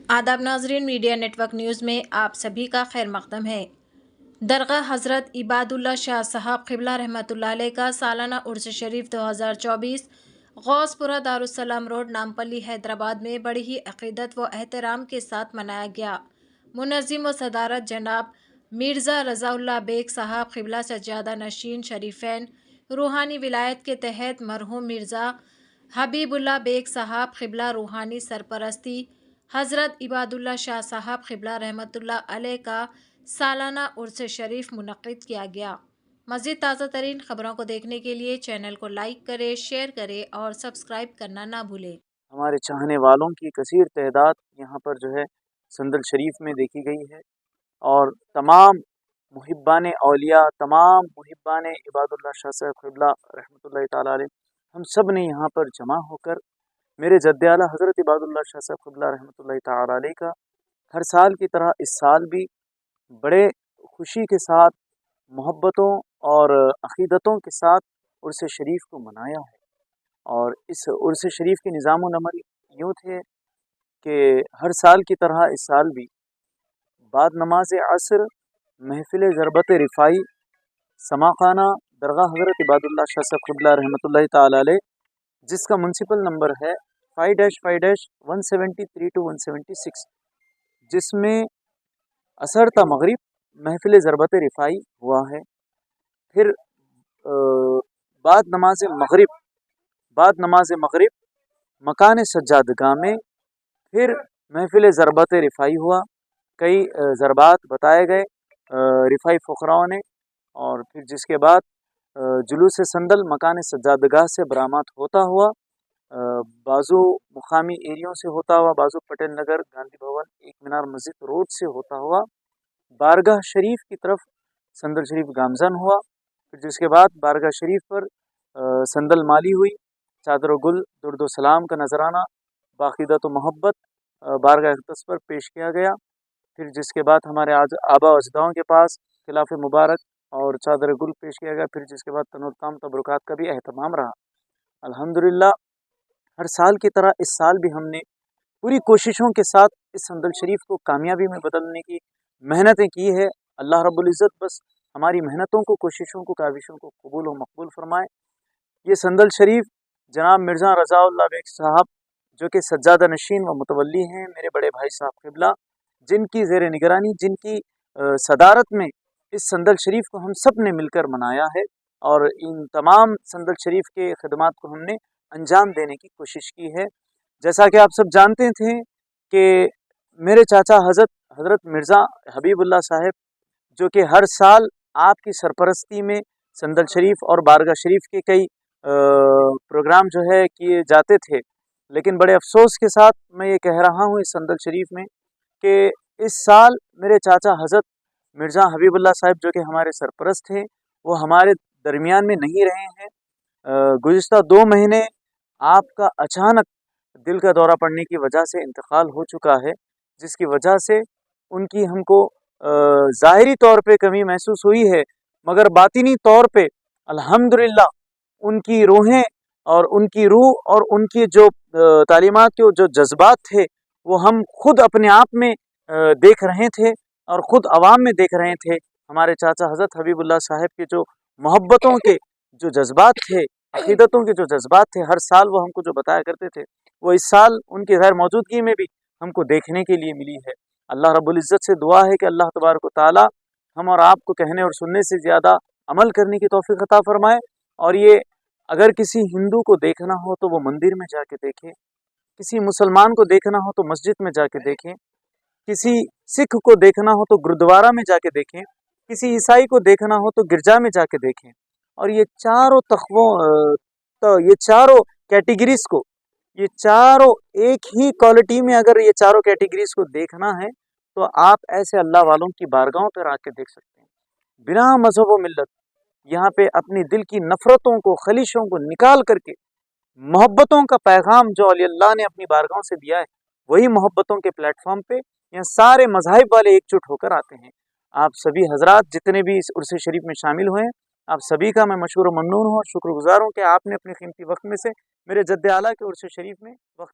आदाब नाजरीन, media network news में आप सभी का खैर मकदम है। दरगाह हज़रत इबादुल्ला शाह साहब क़िबला रहमतुल्लाह अलैह का सालाना उर्स शरीफ 2024 गौसपुरा दारुस्सलाम रोड नामपल्ली हैदराबाद में बड़ी ही अक़ीदत व एहतराम के साथ मनाया गया। मुनज़्ज़िम व सदारत जनाब मिर्ज़ा रज़ाउल्लाह बेग साहब क़िबला सज्जादा नशीन शरीफैन रूहानी विलायत के तहत मरहूम मिर्ज़ा हबीबुल्लाह बेग साहब क़िबला रूहानी सरपरस्ती हज़रत इबादुल्ला शाह साहब क़िबला रहमतुल्लाह अलैह का सालाना उर्स शरीफ मुनक़्क़िद किया गया। मज़ीद ताज़ा तरीन ख़बरों को देखने के लिए चैनल को लाइक करें, शेयर करें और सब्सक्राइब करना ना भूलें। हमारे चाहने वालों की कसीर तादाद यहाँ पर जो है संदल शरीफ में देखी गई है और तमाम मुहिब्बान औलिया, तमाम मुहिब्बान इबादुल्लाह शाह साहब क़िबला रहमतुल्लाहि ताला अलैह, हम सब ने यहाँ पर जमा होकर मेरे जद्द आला हज़रत इबादुल्लाह शाह साहब क़िबला रहमतुल्लाहि ताला अलैह का हर साल की तरह इस साल भी बड़े खुशी के साथ, मोहब्बतों और अक़ीदतों के साथ उर्स शरीफ को मनाया है। और इस उर्स शरीफ के निज़ाम अमल यूँ थे कि हर साल की तरह इस साल भी बाद नमाज असर महफ़िल ज़रबत रिफ़ाई समाखाना दरगाह हज़रत इबादुल्लाह शाह साहब क़िबला रहमतुल्लाहि ताला अलैह, जिसका म्युनिसिपल नंबर है 5-173 to 176, जिसमें असर ता मगरिब महफ़िल ज़रबत रिफ़ाई हुआ है। फिर बाद नमाज मगरिब मकान सज्जादगाह में फिर महफ़िल ज़रबत रिफ़ाई हुआ। कई ज़रबात बताए गए रिफ़ाई फ़ुक़राओं ने, और फिर जिसके बाद जुलूस संदल मकान सज्जादगाह से बरामद होता हुआ बाज़ू मुकामी एरियों से होता हुआ, बाज़ू पटेल नगर, गांधी भवन, एक मीनार मस्जिद रोड से होता हुआ बारगाह शरीफ की तरफ संदल शरीफ गामज़न हुआ। फिर जिसके बाद बारगाह शरीफ पर संदल माली हुई, चादर गुल दुर्द सलाम का नजराना बाक़ीदत मोहब्बत बारगाह अक़दस पर पेश किया गया। फिर जिसके बाद हमारे आज आबा अजदाओं के पास खिलाफ मुबारक और चादर गुल पेश किया गया। फिर जिसके बाद तनुत्ताम तबरुकात का भी एहतमाम रहा। अल्हम्दुलिल्लाह, हर साल की तरह इस साल भी हमने पूरी कोशिशों के साथ इस संदल शरीफ को कामयाबी में बदलने की मेहनतें की है। अल्लाह रब्बुल इज़्ज़त बस हमारी मेहनतों को, कोशिशों को, काविशों को कबूल व मकबूल फरमाए। ये संदल शरीफ जनाब मिर्ज़ा रज़ाउल्लाह बेग साहब, जो कि सज्जादा नशीन व मुतवल्ली हैं, मेरे बड़े भाई साहब क़िबला, जिनकी ज़ेर निगरानी, जिनकी सदारत में इस संदल शरीफ को हम सब ने मिलकर मनाया है। और इन तमाम संदल शरीफ के खिदमात को हमने अंजाम देने की कोशिश की है। जैसा कि आप सब जानते थे कि मेरे चाचा हज़रत मिर्ज़ा हबीबुल्लाह साहब, जो कि हर साल आपकी सरपरस्ती में संदल शरीफ और बारगाह शरीफ के कई प्रोग्राम जो है किए जाते थे, लेकिन बड़े अफसोस के साथ मैं ये कह रहा हूँ इस संदल शरीफ में कि इस साल मेरे चाचा हज़रत मिर्ज़ा हबीबुल्लाह साहब, जो कि हमारे सरपरस्त थे, वो हमारे दरमियान में नहीं रहे हैं। गुज़िश्ता 2 महीने आपका अचानक दिल का दौरा पड़ने की वजह से इंतकाल हो चुका है, जिसकी वजह से उनकी हमको ज़ाहिरी तौर पे कमी महसूस हुई है, मगर बातिनी तौर पे अल्हम्दुलिल्लाह उनकी रूहें और उनकी रूह और उनकी जो तालीमात के जो जज्बात थे, वो हम खुद अपने आप में देख रहे थे और ख़ुद अवाम में देख रहे थे। हमारे चाचा हज़रत हबीबुल्लाह साहब के जो मोहब्बतों के जो जज्बात थे, अक़ीदतों के जो जज्बात थे, हर साल वो हमको जो बताया करते थे, वो इस साल उनकी गैर मौजूदगी में भी हमको देखने के लिए मिली है। अल्लाह रब्बुल इज़्ज़त से दुआ है कि अल्लाह तबारक व तआला हम और आपको कहने और सुनने से ज़्यादा अमल करने की तौफ़ीक़ अता फ़रमाए। और ये अगर किसी हिंदू को देखना हो तो वो मंदिर में जाके देखे, किसी मुसलमान को देखना हो तो मस्जिद में जाके देखें, किसी सिख को देखना हो तो गुरुद्वारा में जाके देखें, किसी ईसाई को देखना हो तो गिरजा में जाके देखें। और ये चारों ये चारों कैटेगरीज़ को, ये चारों एक ही क्वालिटी में अगर ये चारों कैटेगरीज़ को देखना है तो आप ऐसे अल्लाह वालों की बारगाहों पर आके देख सकते हैं, बिना मज़हब व मिल्लत। यहाँ पे अपनी दिल की नफ़रतों को, खलिशों को निकाल करके मोहब्बतों का पैगाम जो अली अल्लाह ने अपनी बारगाहों से दिया है, वही मोहब्बतों के प्लेटफॉर्म पे यहाँ सारे मज़ाहिब वाले एकजुट होकर आते हैं। आप सभी हजरात जितने भी इस उर्स शरीफ में शामिल हुए हैं, आप सभी का मैं मशहूर व ममनून हूँ और शुक्रगुज़ार हूँ कि आपने अपने कीमती वक्त में से मेरे जद्द आला के उर्स शरीफ में वक्त